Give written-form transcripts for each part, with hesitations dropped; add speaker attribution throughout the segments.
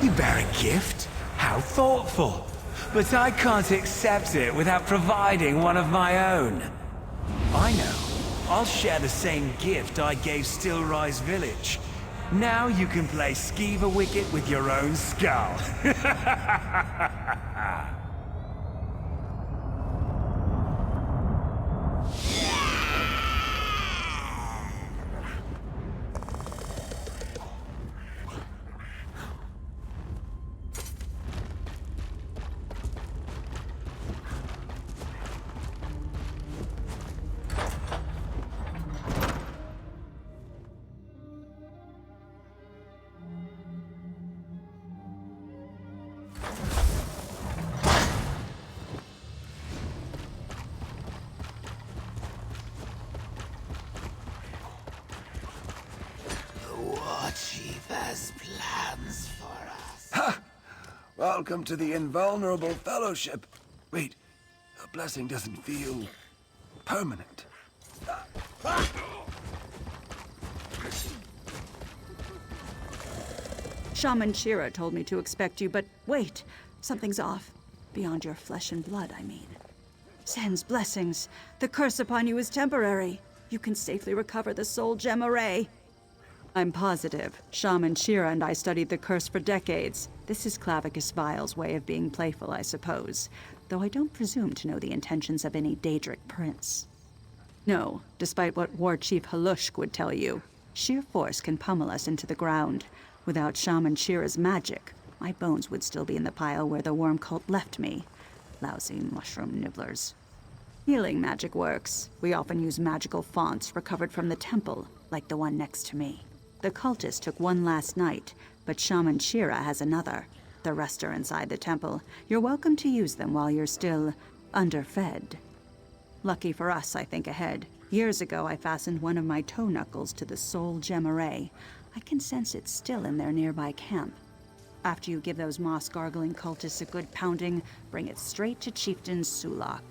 Speaker 1: You bear a gift? How thoughtful. But I can't accept it without providing one of my own. I know. I'll share the same gift I gave Stillrise Village. Now you can play Skeever Wicket with your own skull.
Speaker 2: Plans for us.
Speaker 3: Ha! Welcome to the Invulnerable Fellowship. Wait, a blessing doesn't feel permanent.
Speaker 4: Shaman Shira told me to expect you, but wait, something's off. Beyond your flesh and blood, I mean. Sen's blessings. The curse upon you is temporary. You can safely recover the soul gem array. I'm positive. Shaman Shira and I studied the curse for decades. This is Clavicus Vile's way of being playful, I suppose. Though I don't presume to know the intentions of any Daedric prince. No, despite what War Chief Halushk would tell you, sheer force can pummel us into the ground. Without Shaman Shira's magic, my bones would still be in the pile where the worm cult left me. Lousy mushroom nibblers. Healing magic works. We often use magical fonts recovered from the temple, like the one next to me. The cultist took one last night, but Shaman Shira has another. The rest are inside the temple. You're welcome to use them while you're still underfed. Lucky for us, I think ahead. Years ago, I fastened one of my toe knuckles to the soul gem array. I can sense it still in their nearby camp. After you give those moss-gargling cultists a good pounding, bring it straight to Chieftain Sulak.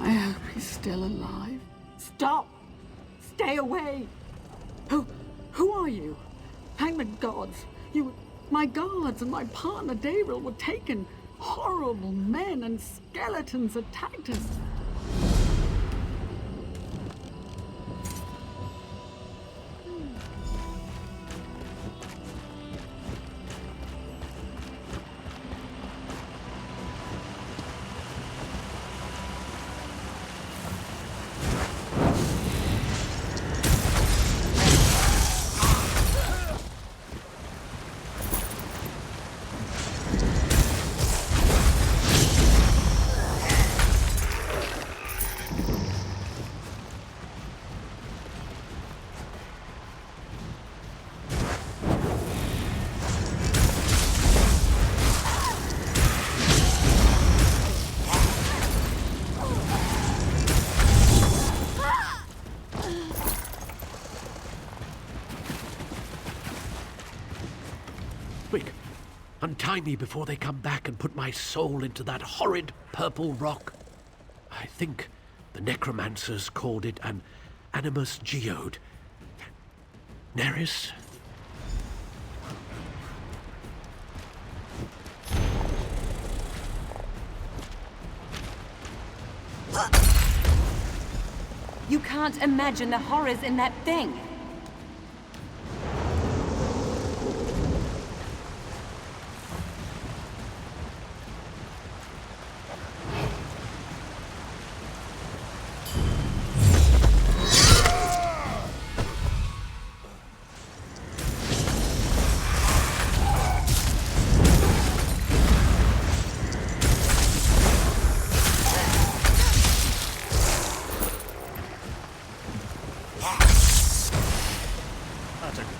Speaker 5: I hope he's still alive. Stop! Stay away! Who are you? Thank the gods. My guards and my partner Davril were taken. Horrible men and skeletons attacked us.
Speaker 6: Quick, untie me before they come back and put my soul into that horrid purple rock. I think the necromancers called it an animus geode. Neris?
Speaker 7: You can't imagine the horrors in that thing.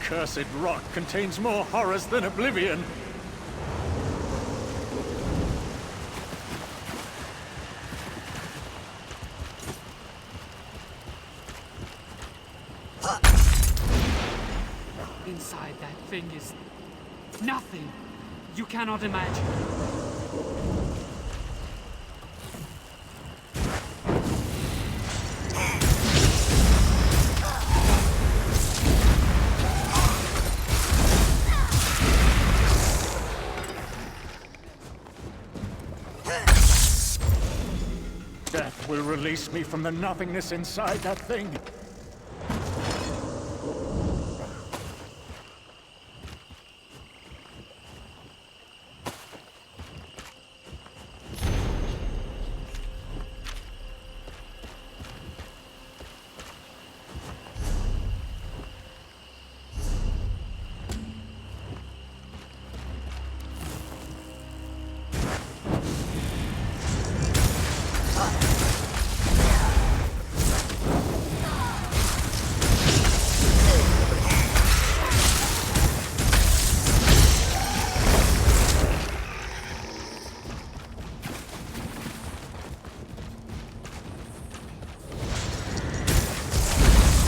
Speaker 8: Cursed rock contains more horrors than oblivion.
Speaker 9: Inside that thing is nothing you cannot imagine.
Speaker 8: Death will release me from the nothingness inside that thing.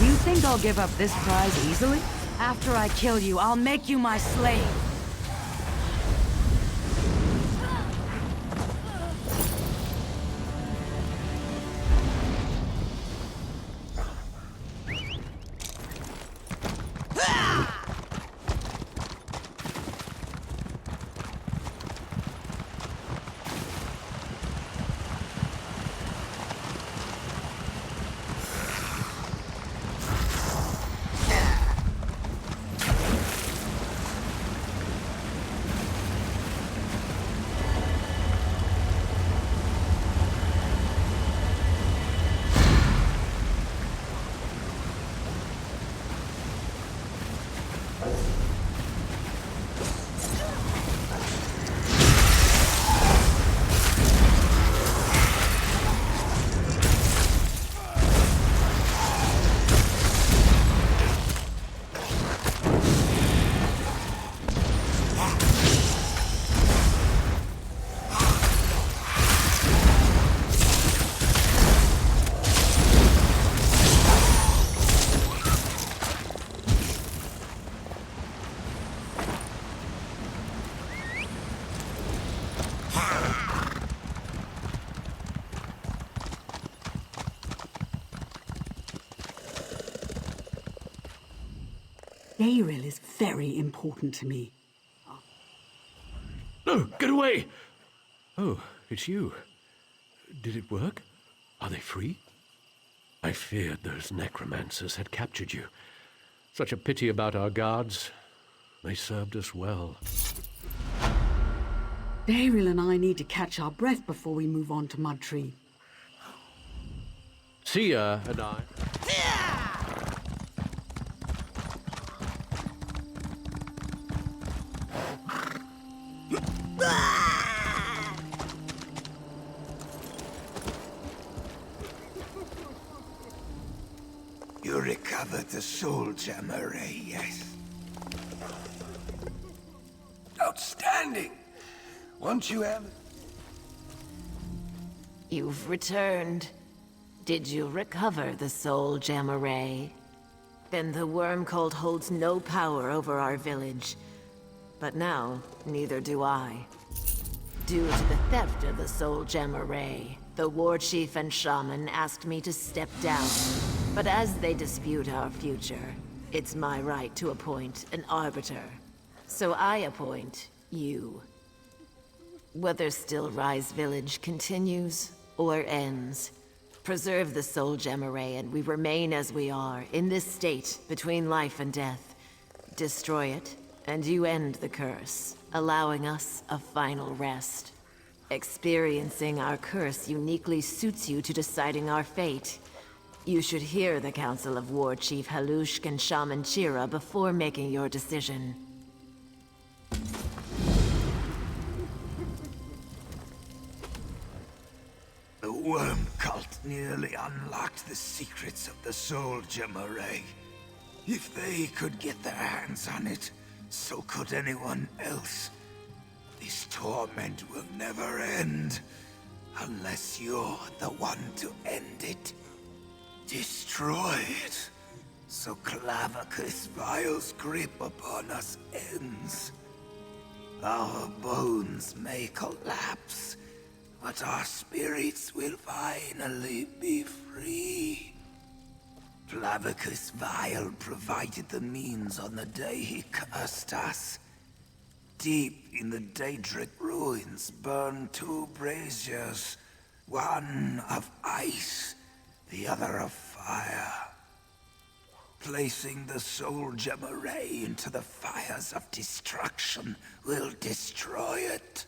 Speaker 7: You think I'll give up this prize easily? After I kill you, I'll make you my slave.
Speaker 5: Daryl is very important to me.
Speaker 6: No, get away! Oh, it's you. Did it work? Are they free? I feared those necromancers had captured you. Such a pity about our guards. They served us well.
Speaker 5: Daryl and I need to catch our breath before we move on to Mudtree.
Speaker 6: Sia and I...
Speaker 2: You recovered the soul gem array, yes?
Speaker 3: Outstanding! Once you have...
Speaker 10: You've returned. Did you recover the soul gem array? Then the worm cult holds no power over our village. But now, neither do I. Due to the theft of the soul gem array, the war chief and shaman asked me to step down. But as they dispute our future, it's my right to appoint an arbiter. So I appoint you. Whether Still Rise Village continues or ends, preserve the soul gem array and we remain as we are, in this state between life and death. Destroy it, and you end the curse, allowing us a final rest. Experiencing our curse uniquely suits you to deciding our fate. You should hear the Council of War Chief Halushk and Shaman Chira before making your decision.
Speaker 2: The worm cult nearly unlocked the secrets of the soul gem array. If they could get their hands on it, so could anyone else. This torment will never end, unless you're the one to end it. Destroy it, so Clavicus Vile's grip upon us ends. Our bones may collapse, but our spirits will finally be free. Clavicus Vile provided the means on the day he cursed us. Deep in the Daedric ruins burn two braziers, One of ice, the other of fire. Placing the soul gem array into the fires of destruction will destroy it.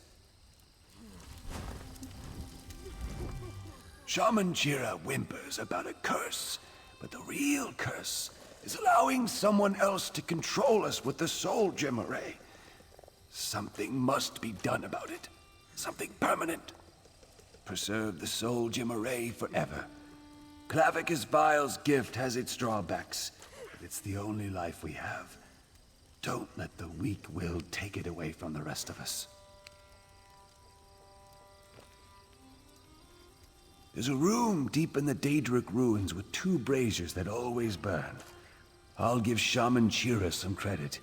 Speaker 3: Shaman Chira whimpers about a curse, but the real curse is allowing someone else to control us with the soul gem array. Something must be done about it. Something permanent. Preserve the soul gem array forever. Clavicus Vile's gift has its drawbacks, but it's the only life we have. Don't let the weak-willed take it away from the rest of us. There's a room deep in the Daedric ruins with 2 braziers that always burn. I'll give Shaman Chira some credit.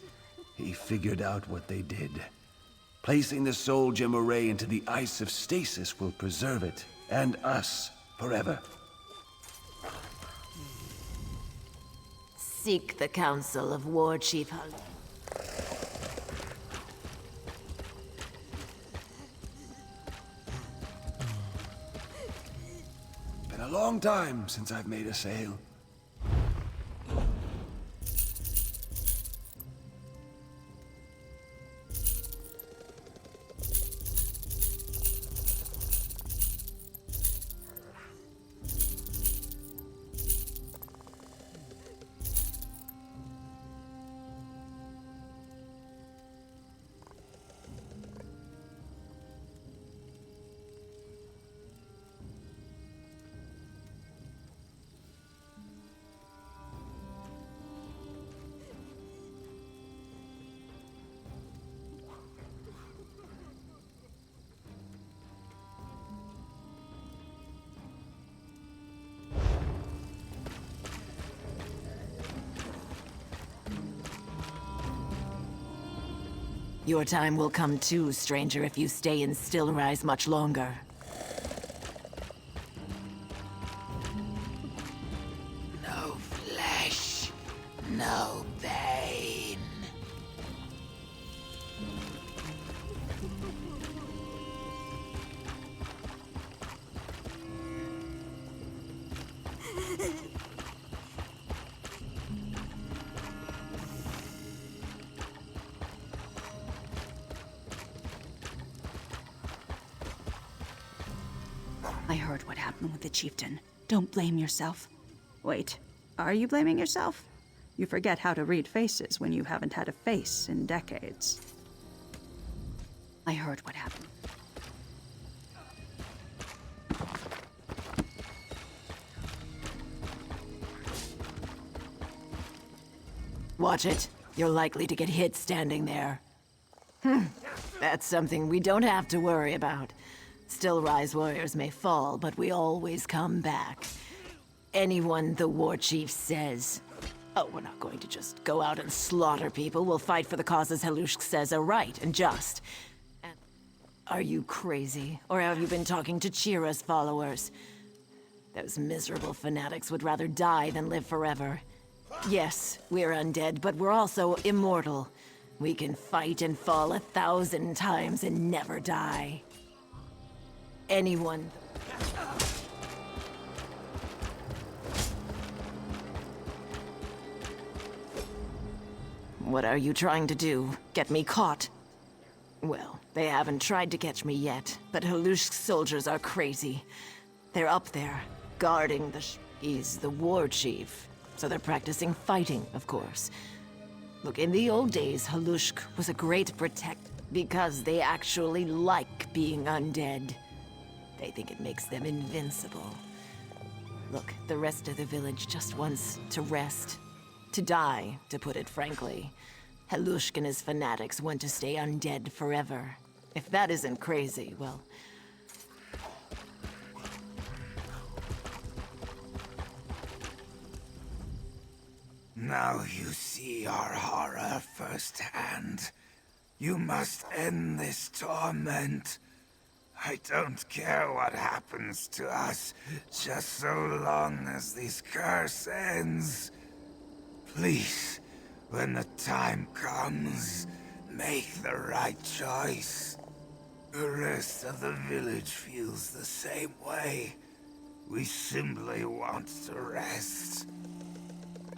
Speaker 3: He figured out what they did. Placing the soul gem array into the ice of stasis will preserve it, and us, forever.
Speaker 10: Seek the counsel of War Chief Hull.
Speaker 3: Been a long time since I've made a sale.
Speaker 10: Your time will come too, stranger, if you stay in Stillrise much longer.
Speaker 2: No flesh, no pain.
Speaker 4: I heard what happened with the chieftain. Don't blame yourself. Wait, are you blaming yourself? You forget how to read faces when you haven't had a face in decades. I heard what happened.
Speaker 10: Watch it. You're likely to get hit standing there. That's something we don't have to worry about. Still Rise warriors may fall, but we always come back. Anyone the war chief says. Oh, we're not going to just go out and slaughter people. We'll fight for the causes Halushk says are right and just. And are you crazy? Or have you been talking to Chira's followers? Those miserable fanatics would rather die than live forever. Yes, we're undead, but we're also immortal. We can fight and fall 1,000 times and never die. Anyone. What are you trying to do? Get me caught? Well, they haven't tried to catch me yet, but Halushk's soldiers are crazy. They're up there, guarding the He's the war chief, so they're practicing fighting, of course. Look, in the old days, Halushk was a great because they actually like being undead. They think it makes them invincible. Look, the rest of the village just wants to rest. To die, to put it frankly. Halushk and his fanatics want to stay undead forever. If that isn't crazy, well...
Speaker 2: Now you see our horror firsthand. You must end this torment. I don't care what happens to us, just so long as this curse ends. Please, when the time comes, make the right choice. The rest of the village feels the same way. We simply want to rest.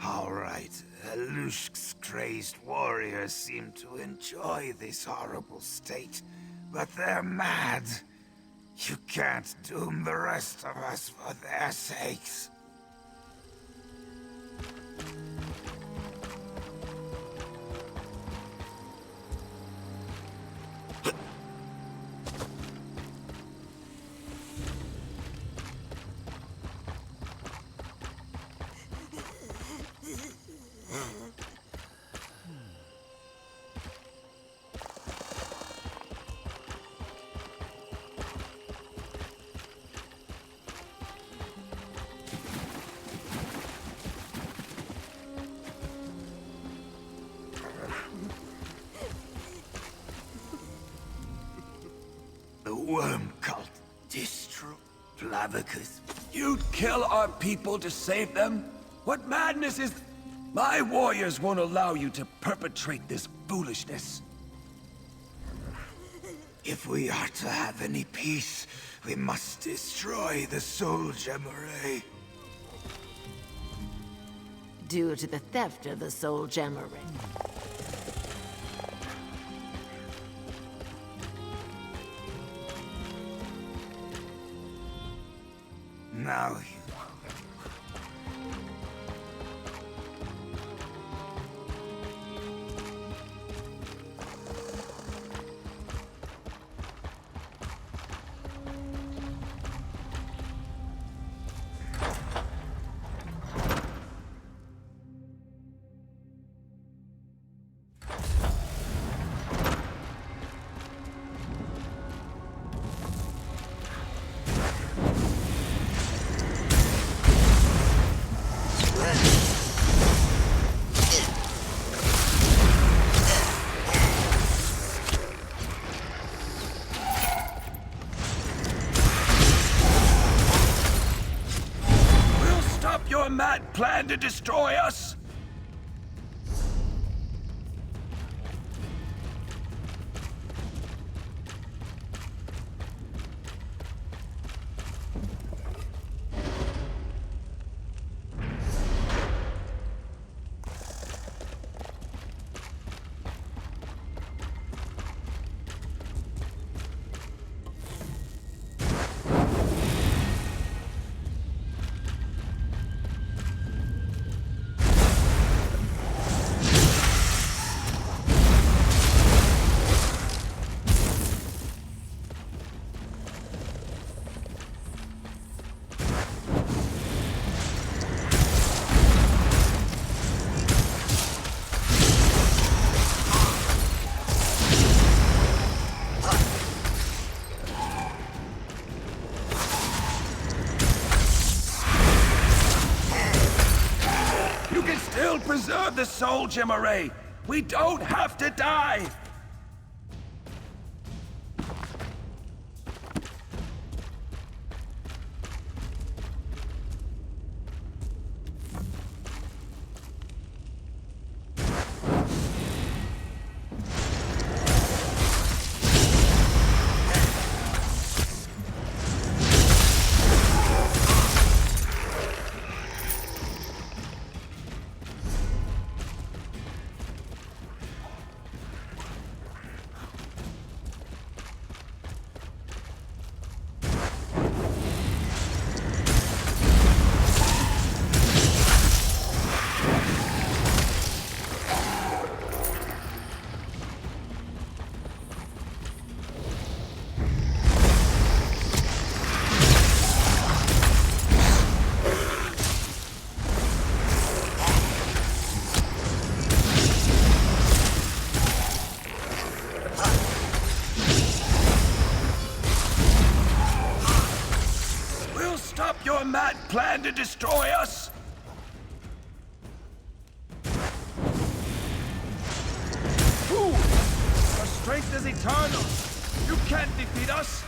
Speaker 2: All right, Alushk's crazed warriors seem to enjoy this horrible state, but they're mad. You can't doom the rest of us for their sakes. The worm cult destroy Plavicus.
Speaker 3: You'd kill our people to save them? What madness is... My warriors won't allow you to perpetrate this foolishness.
Speaker 2: If we are to have any peace, we must destroy the Soul Gemmeray.
Speaker 10: Due to the theft of the Soul Gemmeray.
Speaker 2: Now you...
Speaker 3: Your mad plan to destroy us? Preserve the Soul Gemmeray. We don't have to die. Your mad plan to destroy us? Fool! Our strength is eternal. You can't defeat us.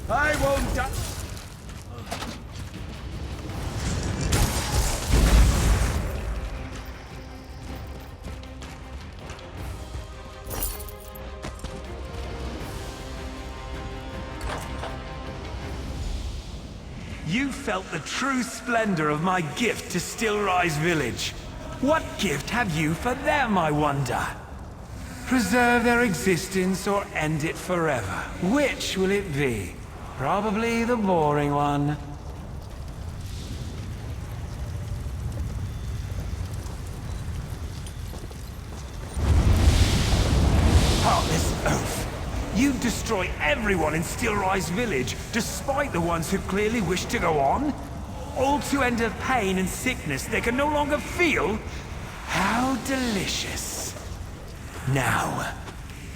Speaker 3: I won't die.
Speaker 1: You felt the true splendor of my gift to Stillrise Village. What gift have you for them, I wonder? Preserve their existence or end it forever? Which will it be? Probably the boring one. Heartless oaf! You'd destroy everyone in Stillrise Village, despite the ones who clearly wish to go on? All to end a pain and sickness they can no longer feel? How delicious. Now,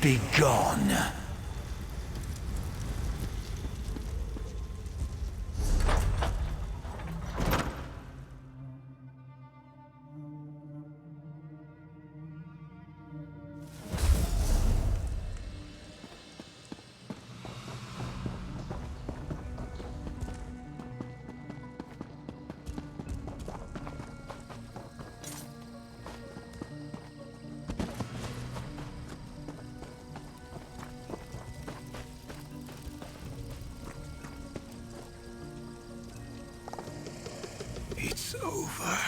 Speaker 1: be gone.
Speaker 2: It's over.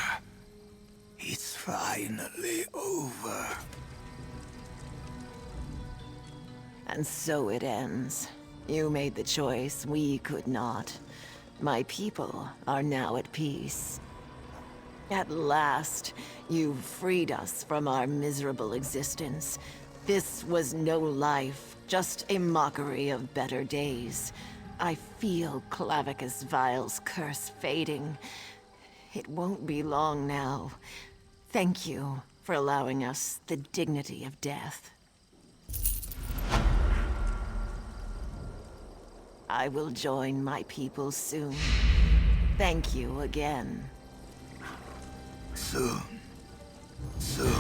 Speaker 2: It's finally over.
Speaker 10: And so it ends. You made the choice, we could not. My people are now at peace. At last, you've freed us from our miserable existence. This was no life, just a mockery of better days. I feel Clavicus Vile's curse fading. It won't be long now. Thank you for allowing us the dignity of death. I will join my people soon. Thank you again.
Speaker 2: Soon. Soon.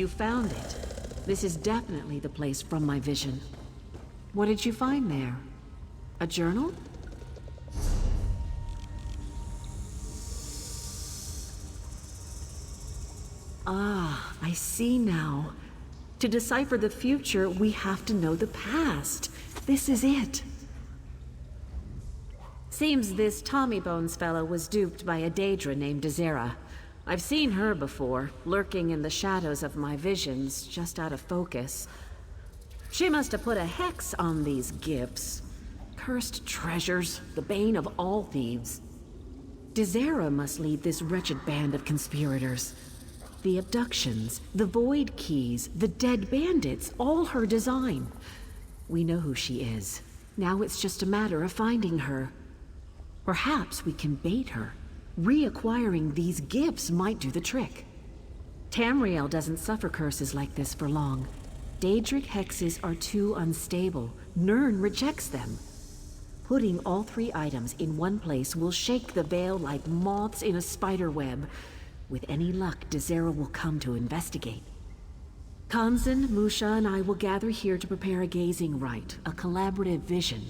Speaker 11: You found it. This is definitely the place from my vision. What did you find there? A journal? Ah, I see now. To decipher the future, we have to know the past. This is it. Seems this Tommy Bones fellow was duped by a Daedra named Azera. I've seen her before, lurking in the shadows of my visions, just out of focus. She must have put a hex on these gifts. Cursed treasures, the bane of all thieves. Dezera must lead this wretched band of conspirators. The abductions, the void keys, the dead bandits, all her design. We know who she is. Now it's just a matter of finding her. Perhaps we can bait her. Reacquiring these gifts might do the trick. Tamriel doesn't suffer curses like this for long. Daedric hexes are too unstable. Nirn rejects them. Putting all 3 items in one place will shake the veil like moths in a spider web. With any luck, Dezera will come to investigate. Kanzan, Musha, and I will gather here to prepare a gazing rite, a collaborative vision.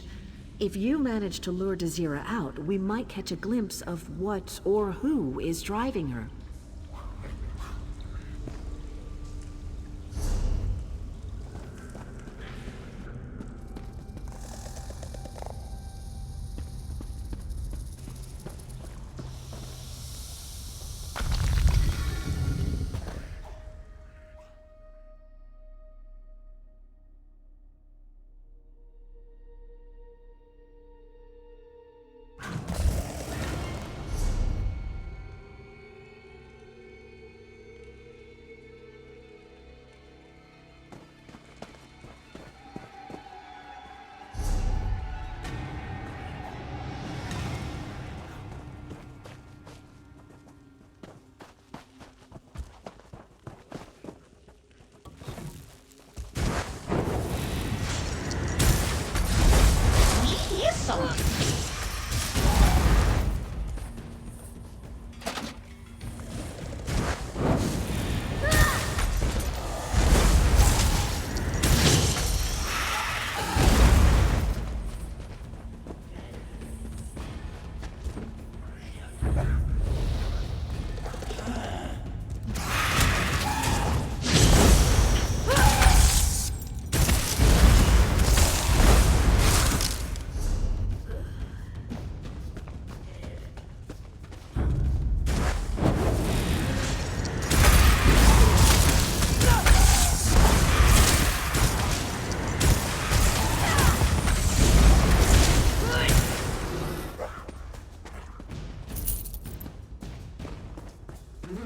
Speaker 11: If you manage to lure Dezera out, we might catch a glimpse of what or who is driving her.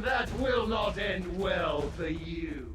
Speaker 6: That will not end well for you.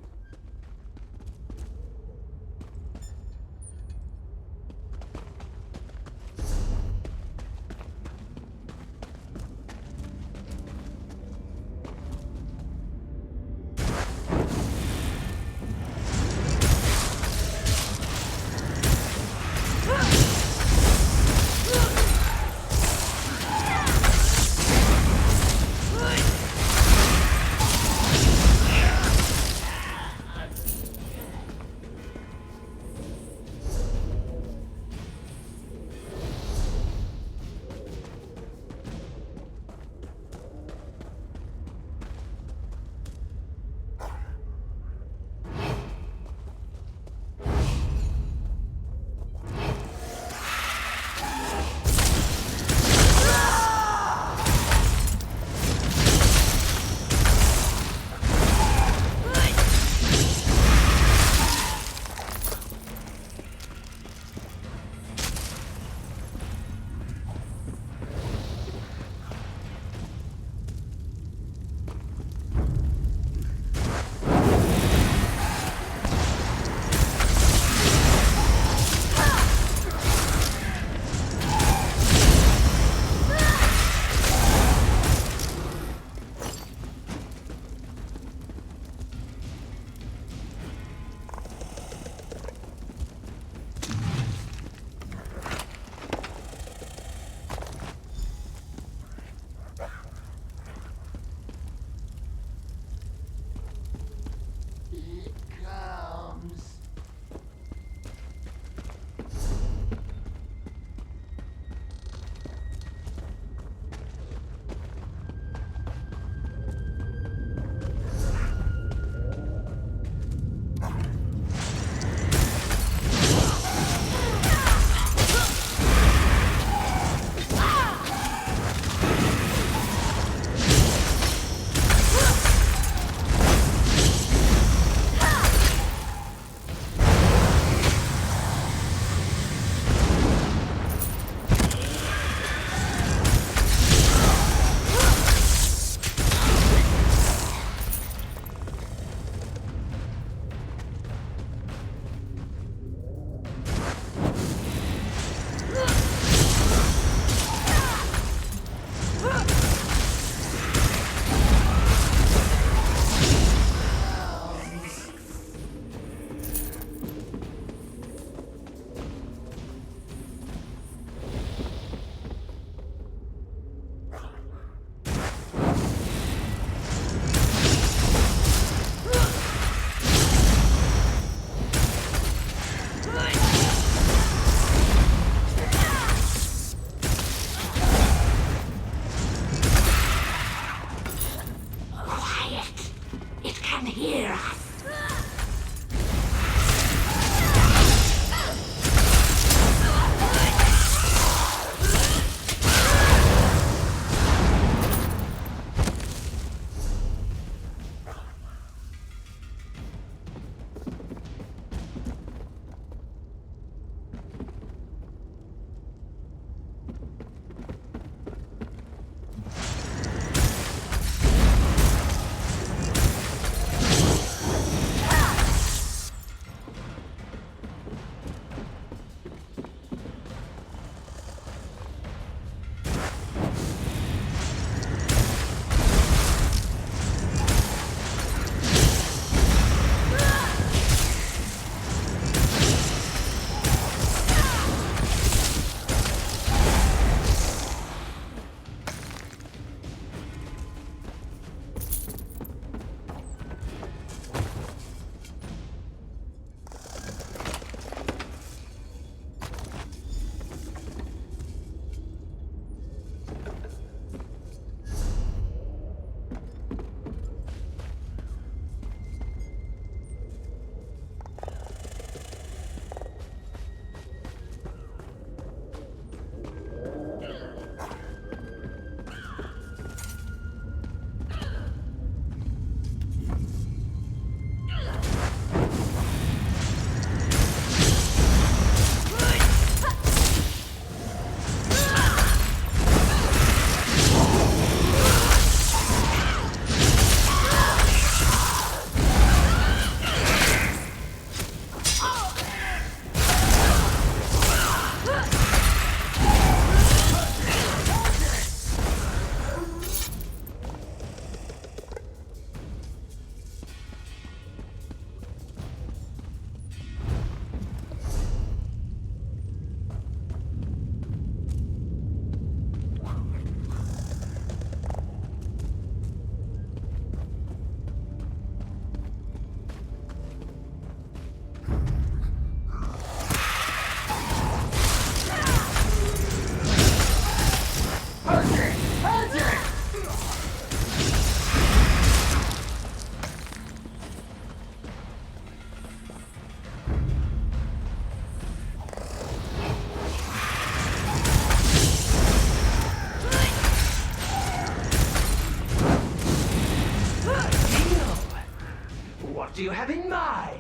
Speaker 12: do you have in mind?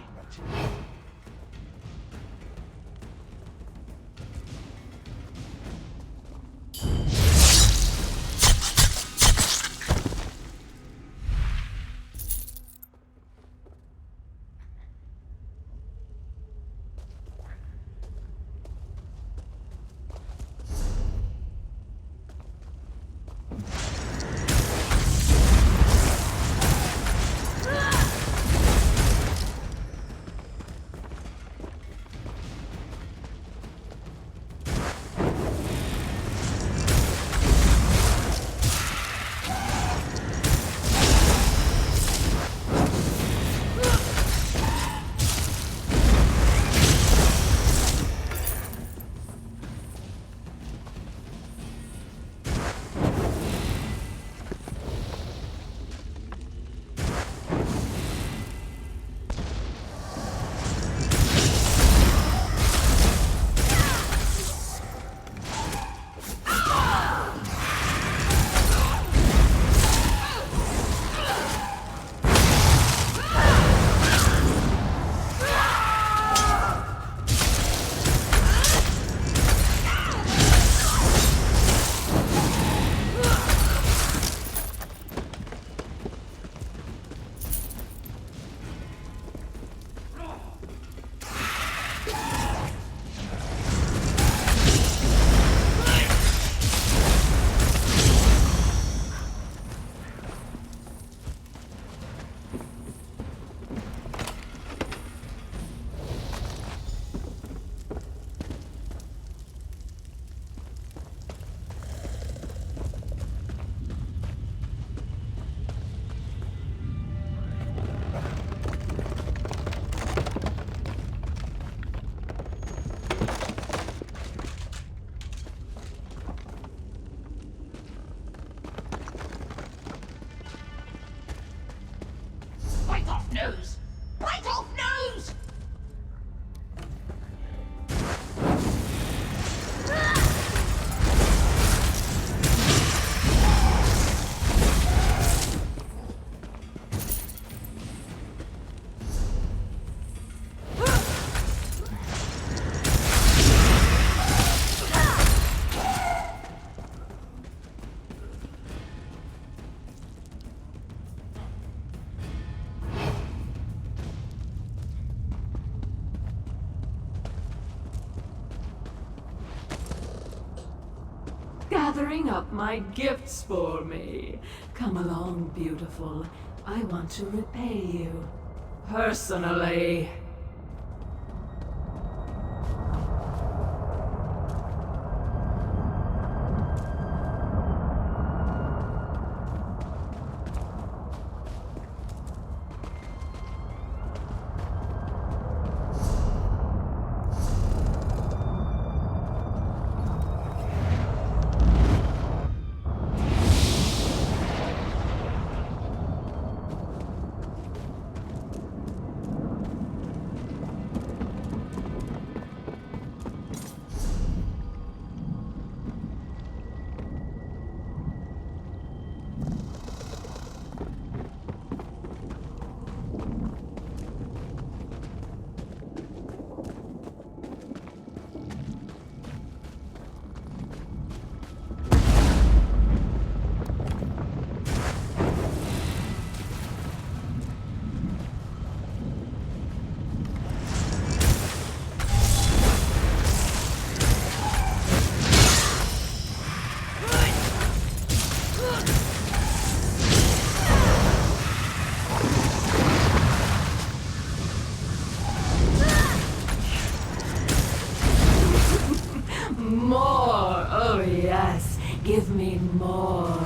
Speaker 13: Bite off nose! Bite off nose!
Speaker 14: Gathering up my gifts for me. Come along, beautiful. I want to repay you. Personally. More! Oh yes, give me more.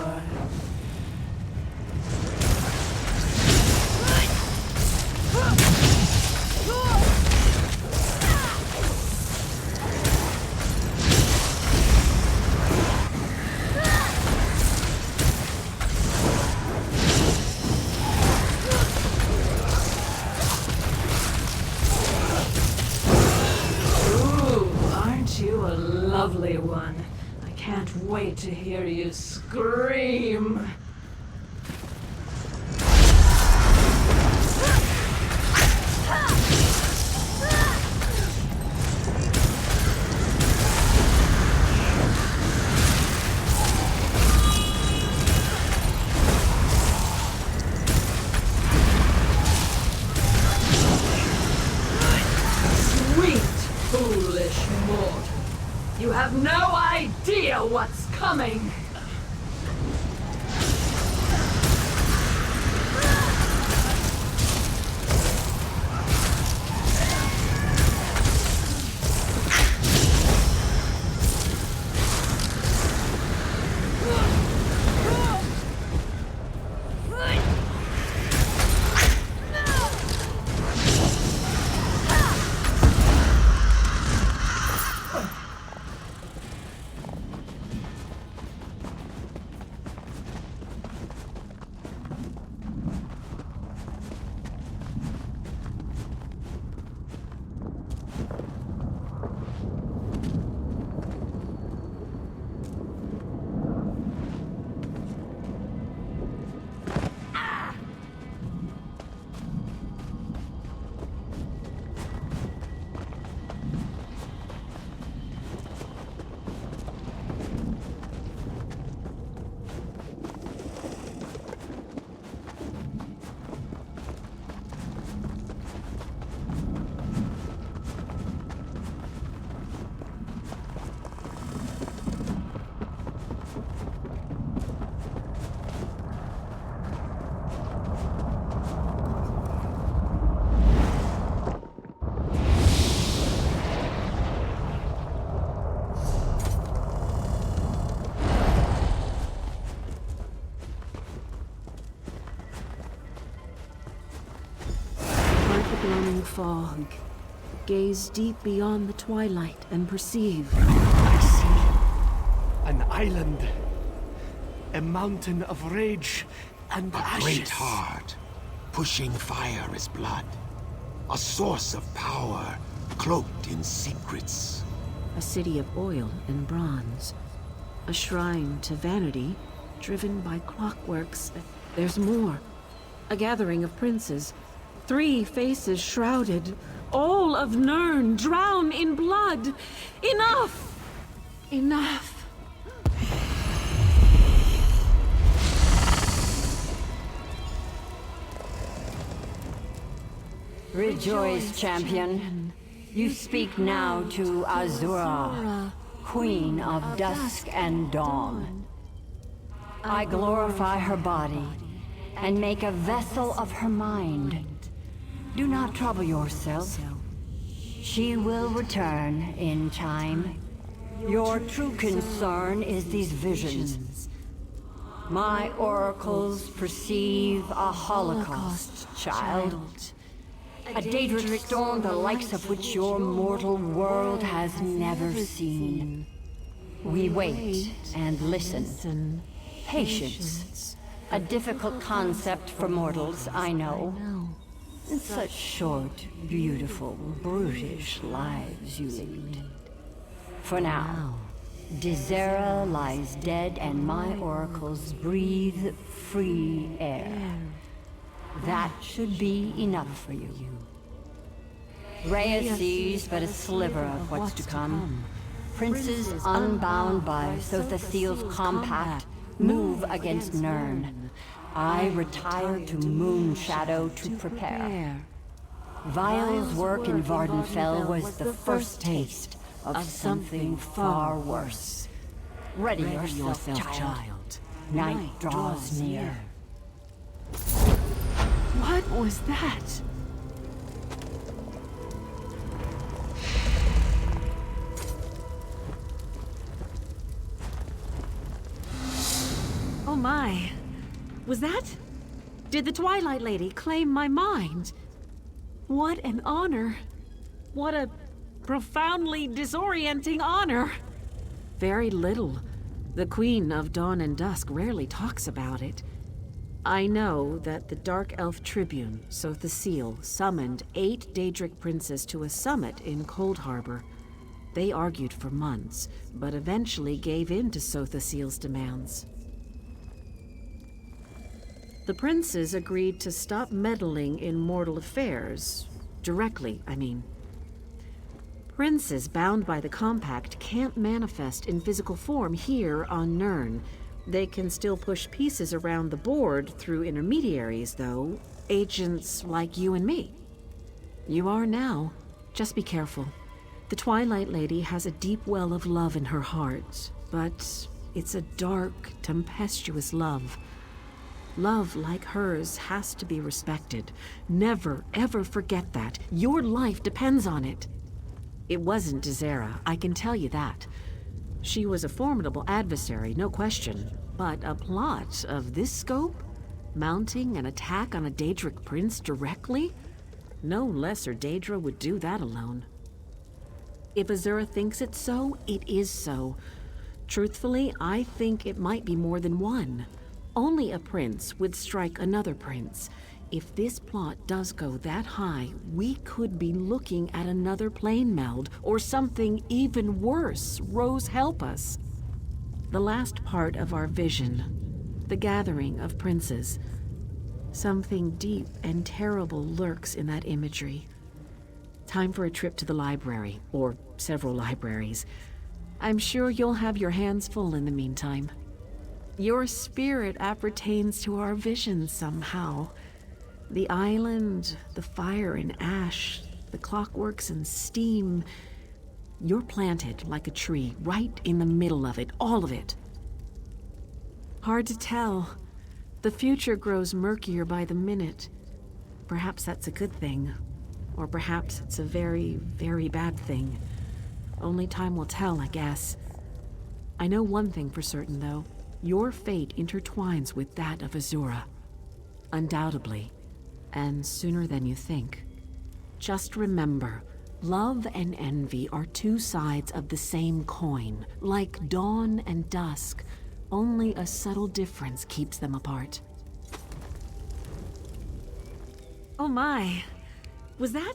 Speaker 14: You a lovely one. I can't wait to hear you scream. You have no idea what's coming!
Speaker 11: Fog. Gaze deep beyond the twilight and perceive.
Speaker 12: I see an island, a mountain of rage and ashes.
Speaker 2: A great heart, pushing fire as blood. A source of power, cloaked in secrets.
Speaker 11: A city of oil and bronze. A shrine to vanity, driven by clockworks. There's more. A gathering of princes. 3 faces shrouded. All of Nirn drown in blood. Enough! Enough!
Speaker 15: Rejoice, champion. You speak now to Azura, Queen of Dusk and Dawn. I glorify her body and make a vessel of her mind. Do not trouble yourself. She will return in time. Your true concern is these visions. My oracles perceive a holocaust, child. A Daedric storm the likes of which your mortal world has never seen. We wait and listen. Patience. A difficult concept for mortals, I know. Such short, beautiful, brutish lives you lead. For now, Dizera lies dead and my oracles breathe free air. That should be enough for you. Rhea sees but a sliver of what's to come. Princes unbound by Sothasil's compact move against Nirn. I retire to Moonshadow to prepare. Vile's work in Vardenfell was the first taste of something far worse. Ready yourself, child. Night draws near.
Speaker 11: What was that? Oh my. Was that? Did the Twilight Lady claim my mind? What an honor. What a profoundly disorienting honor. Very little. The Queen of Dawn and Dusk rarely talks about it. I know that the Dark Elf Tribune, Sothasil, summoned 8 Daedric princes to a summit in Cold Harbor. They argued for months, but eventually gave in to Sothasil's demands. The princes agreed to stop meddling in mortal affairs. Directly, I mean. Princes bound by the compact can't manifest in physical form here on Nirn. They can still push pieces around the board through intermediaries, though. Agents like you and me. You are now. Just be careful. The Twilight Lady has a deep well of love in her heart, but it's a dark, tempestuous love. Love like hers has to be respected. Never, ever forget that. Your life depends on it. It wasn't Dezera, I can tell you that. She was a formidable adversary, no question. But a plot of this scope? Mounting an attack on a Daedric prince directly? No lesser Daedra would do that alone. If Azura thinks it's so, it is so. Truthfully, I think it might be more than one. Only a prince would strike another prince. If this plot does go that high, we could be looking at another plane meld, or something even worse. Rose, help us. The last part of our vision, the gathering of princes. Something deep and terrible lurks in that imagery. Time for a trip to the library, or several libraries. I'm sure you'll have your hands full in the meantime. Your spirit appertains to our vision somehow. The island, the fire and ash, the clockworks and steam. You're planted like a tree, right in the middle of it, all of it. Hard to tell. The future grows murkier by the minute. Perhaps that's a good thing. Or perhaps it's a very, very bad thing. Only time will tell, I guess. I know one thing for certain, though. Your fate intertwines with that of Azura. Undoubtedly. And sooner than you think. Just remember, love and envy are two sides of the same coin. Like dawn and dusk, only a subtle difference keeps them apart. Oh my. Was that